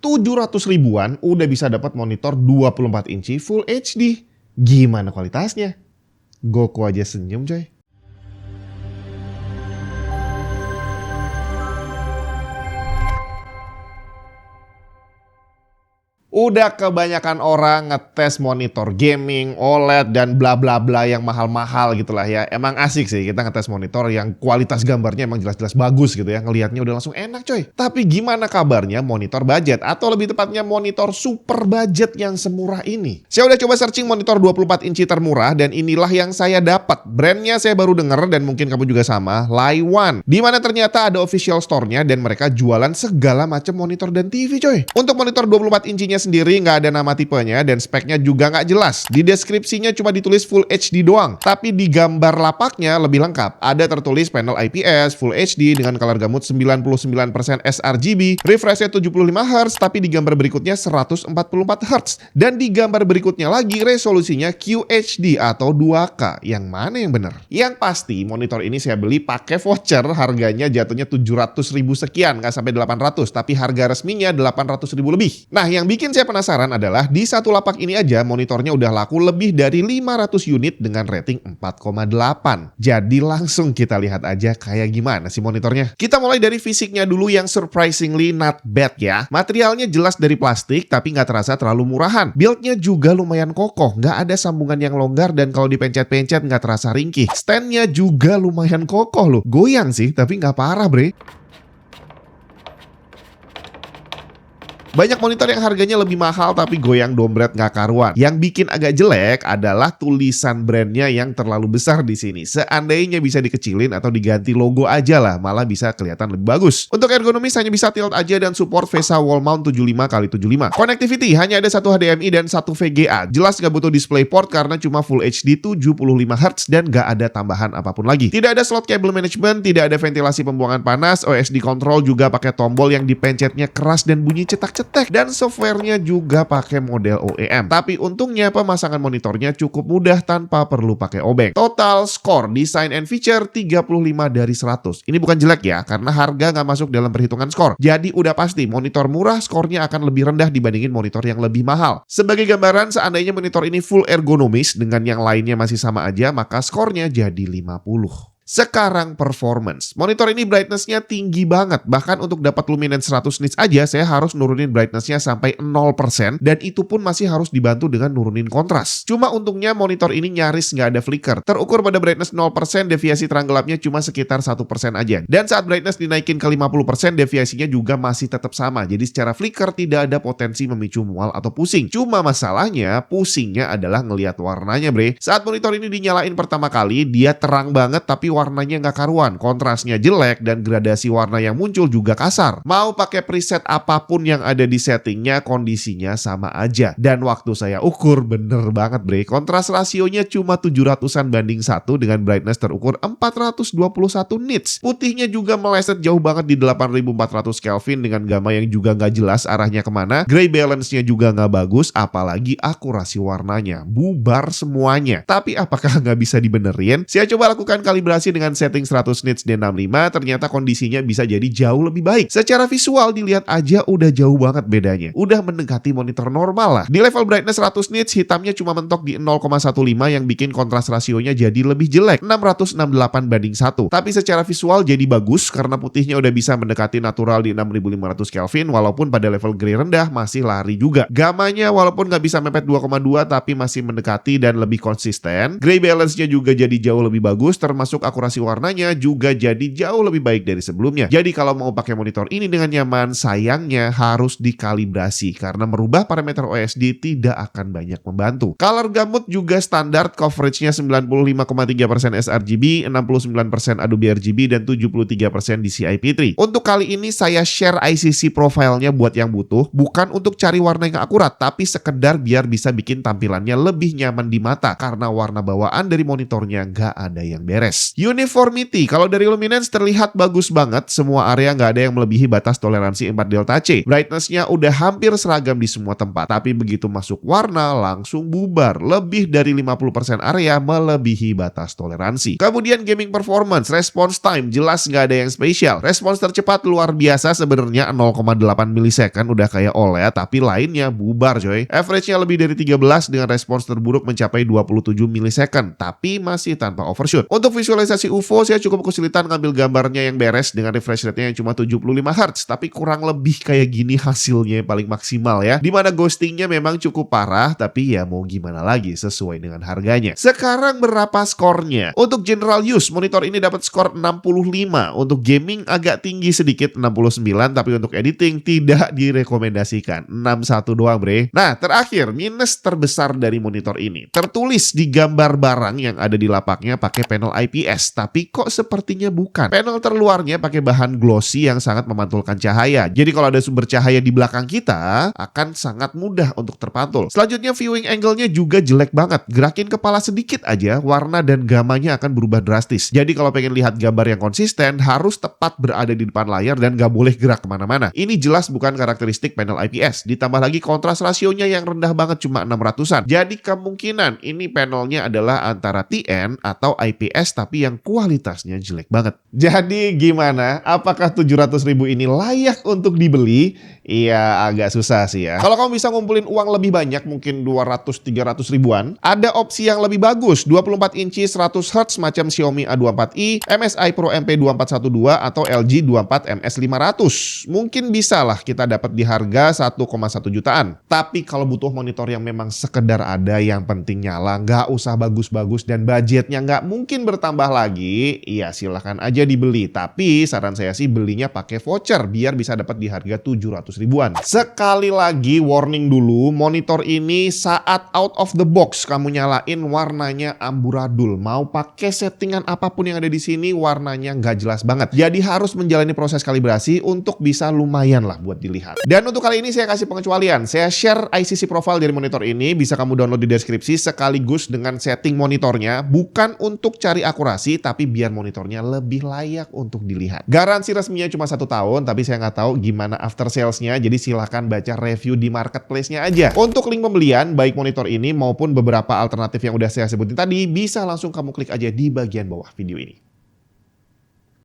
700 ribuan udah bisa dapat monitor 24 inci Full HD. Gimana kualitasnya? Goku aja senyum coy. Udah kebanyakan orang ngetes monitor gaming, OLED, dan bla bla bla yang mahal-mahal gitulah ya. Emang asik sih kita ngetes monitor yang kualitas gambarnya emang jelas-jelas bagus gitu ya. Ngelihatnya udah langsung enak coy. Tapi gimana kabarnya monitor budget? Atau lebih tepatnya monitor super budget yang semurah ini? Saya udah coba searching monitor 24 inci termurah dan inilah yang saya dapat. Brandnya saya baru denger dan mungkin kamu juga sama, Laiwan. Dimana ternyata ada official store-nya dan mereka jualan segala macam monitor dan TV coy. Untuk monitor 24 incinya sendiri nggak ada nama tipenya dan speknya juga nggak jelas. Di deskripsinya cuma ditulis Full HD doang. Tapi di gambar lapaknya lebih lengkap. Ada tertulis panel IPS, Full HD dengan color gamut 99% sRGB, refreshnya 75 Hz, tapi di gambar berikutnya 144 Hz. Dan di gambar berikutnya lagi resolusinya QHD atau 2K. Yang mana yang benar? Yang pasti monitor ini saya beli pakai voucher, harganya jatuhnya 700 ribu sekian, nggak sampai 800, tapi harga resminya 800 ribu lebih. Nah, yang bikin saya penasaran adalah di satu lapak ini aja monitornya udah laku lebih dari 500 unit dengan rating 4,8. Jadi langsung kita lihat aja kayak gimana sih monitornya. Kita mulai dari fisiknya dulu yang surprisingly not bad ya. Materialnya jelas dari plastik tapi nggak terasa terlalu murahan. Buildnya juga lumayan kokoh, nggak ada sambungan yang longgar dan kalau dipencet-pencet nggak terasa ringkih. Standnya juga lumayan kokoh loh. Goyang sih tapi nggak parah bre. Banyak monitor yang harganya lebih mahal tapi goyang dompet nggak karuan. Yang bikin agak jelek adalah tulisan brandnya yang terlalu besar di sini. Seandainya bisa dikecilin atau diganti logo aja lah, malah bisa kelihatan lebih bagus. Untuk ergonomis hanya bisa tilt aja dan support VESA wall mount 75x75. Connectivity hanya ada satu HDMI dan satu VGA. Jelas nggak butuh DisplayPort karena cuma Full HD 75 Hz dan nggak ada tambahan apapun lagi. Tidak ada slot cable management, tidak ada ventilasi pembuangan panas, OSD control juga pakai tombol yang dipencetnya keras dan bunyi cetak-cetak. Dan softwarenya juga pakai model OEM. Tapi untungnya pemasangan monitornya cukup mudah tanpa perlu pakai obeng. Total score design and feature 35 dari 100. Ini bukan jelek ya, karena harga nggak masuk dalam perhitungan skor. Jadi udah pasti monitor murah skornya akan lebih rendah dibandingin monitor yang lebih mahal. Sebagai gambaran, seandainya monitor ini full ergonomis dengan yang lainnya masih sama aja, maka skornya jadi 50. Sekarang performance. Monitor ini brightness-nya tinggi banget. Bahkan untuk dapat luminance 100 nits aja saya harus nurunin brightness-nya sampai 0% dan itu pun masih harus dibantu dengan nurunin kontras. Cuma untungnya monitor ini nyaris nggak ada flicker. Terukur pada brightness 0%, deviasi terang gelapnya cuma sekitar 1% aja. Dan saat brightness dinaikin ke 50%, deviasinya juga masih tetap sama. Jadi secara flicker tidak ada potensi memicu mual atau pusing. Cuma masalahnya, pusingnya adalah ngelihat warnanya bre. Saat monitor ini dinyalain pertama kali, dia terang banget tapi warnanya nggak karuan, kontrasnya jelek dan gradasi warna yang muncul juga kasar. Mau pakai preset apapun yang ada di settingnya, kondisinya sama aja. Dan waktu saya ukur bener banget bre, kontras rasionya cuma 700-an banding 1 dengan brightness terukur 421 nits. Putihnya juga meleset jauh banget di 8400 Kelvin dengan gamma yang juga nggak jelas arahnya kemana. Gray balance-nya juga nggak bagus, apalagi akurasi warnanya. Bubar semuanya. Tapi apakah nggak bisa dibenerin? Saya coba lakukan kalibrasi dengan setting 100 nits D65, ternyata kondisinya bisa jadi jauh lebih baik. Secara visual dilihat aja udah jauh banget bedanya. Udah mendekati monitor normal lah. Di level brightness 100 nits, hitamnya cuma mentok di 0,15 yang bikin kontras rasionya jadi lebih jelek, 668 banding 1. Tapi secara visual jadi bagus karena putihnya udah bisa mendekati natural di 6500 Kelvin, walaupun pada level gray rendah masih lari juga. Gamanya walaupun nggak bisa mepet 2,2 tapi masih mendekati dan lebih konsisten. Gray balance-nya juga jadi jauh lebih bagus, termasuk akurasi warnanya juga jadi jauh lebih baik dari sebelumnya. Jadi kalau mau pakai monitor ini dengan nyaman, sayangnya harus dikalibrasi karena merubah parameter OSD tidak akan banyak membantu. Color gamut juga standar, coveragenya 95,3% sRGB, 69% Adobe RGB, dan 73% DCI-P3. Untuk kali ini saya share ICC profile-nya buat yang butuh, bukan untuk cari warna yang akurat, tapi sekedar biar bisa bikin tampilannya lebih nyaman di mata karena warna bawaan dari monitornya nggak ada yang beres. Uniformity, kalau dari luminance terlihat bagus banget, semua area nggak ada yang melebihi batas toleransi 4 delta C. Brightness-nya udah hampir seragam di semua tempat, tapi begitu masuk warna langsung bubar. Lebih dari 50% area melebihi batas toleransi. Kemudian gaming performance, response time, jelas nggak ada yang spesial. Respons tercepat luar biasa sebenarnya 0,8 milisecond udah kayak OLED, tapi lainnya bubar coy. Average-nya lebih dari 13 dengan respons terburuk mencapai 27 milisecond, tapi masih tanpa overshoot. Untuk visualisasi UFO, saya cukup kesulitan ngambil gambarnya yang beres dengan refresh rate-nya yang cuma 75 Hz, tapi kurang lebih kayak gini hasilnya paling maksimal ya. Dimana ghostingnya memang cukup parah, tapi ya mau gimana lagi sesuai dengan harganya. Sekarang berapa skornya? Untuk general use, monitor ini dapat skor 65. Untuk gaming agak tinggi sedikit 69, tapi untuk editing tidak direkomendasikan. 61 doang bre. Nah terakhir, minus terbesar dari monitor ini. Tertulis di gambar barang yang ada di lapaknya pakai panel IPS, tapi kok sepertinya bukan. Panel terluarnya pakai bahan glossy yang sangat memantulkan cahaya. Jadi kalau ada sumber cahaya di belakang kita, akan sangat mudah untuk terpantul. Selanjutnya viewing angle-nya juga jelek banget. Gerakin kepala sedikit aja, warna dan gamanya akan berubah drastis. Jadi kalau pengen lihat gambar yang konsisten, harus tepat berada di depan layar dan gak boleh gerak kemana-mana. Ini jelas bukan karakteristik panel IPS. Ditambah lagi kontras rasionya yang rendah banget, cuma 600-an. Jadi kemungkinan ini panelnya adalah antara TN atau IPS tapi yang kualitasnya jelek banget. Jadi gimana? Apakah 700.000 ini layak untuk dibeli? Iya agak susah sih ya. Kalau kamu bisa ngumpulin uang lebih banyak, mungkin 200-300 ribuan, ada opsi yang lebih bagus. 24 inci 100 Hz macam Xiaomi A24i, MSI Pro MP2412 atau LG 24 MS500. Mungkin bisa lah kita dapat di harga 1,1 jutaan. Tapi kalau butuh monitor yang memang sekedar ada yang penting nyala, nggak usah bagus-bagus dan budgetnya nggak mungkin bertambah lagi, iya silahkan aja dibeli. Tapi saran saya sih belinya pakai voucher biar bisa dapat di harga 700 ribuan. Sekali lagi warning dulu, monitor ini saat out of the box kamu nyalain warnanya amburadul. Mau pakai settingan apapun yang ada di sini warnanya nggak jelas banget. Jadi harus menjalani proses kalibrasi untuk bisa lumayan lah buat dilihat. Dan untuk kali ini saya kasih pengecualian. Saya share ICC profile dari monitor ini, bisa kamu download di deskripsi sekaligus dengan setting monitornya. Bukan untuk cari akurasi, tapi biar monitornya lebih layak untuk dilihat. Garansi resminya cuma 1 tahun, tapi saya nggak tahu gimana after salesnya. Jadi silahkan baca review di marketplace-nya aja. Untuk link pembelian, baik monitor ini maupun beberapa alternatif yang udah saya sebutin tadi, bisa langsung kamu klik aja di bagian bawah video ini.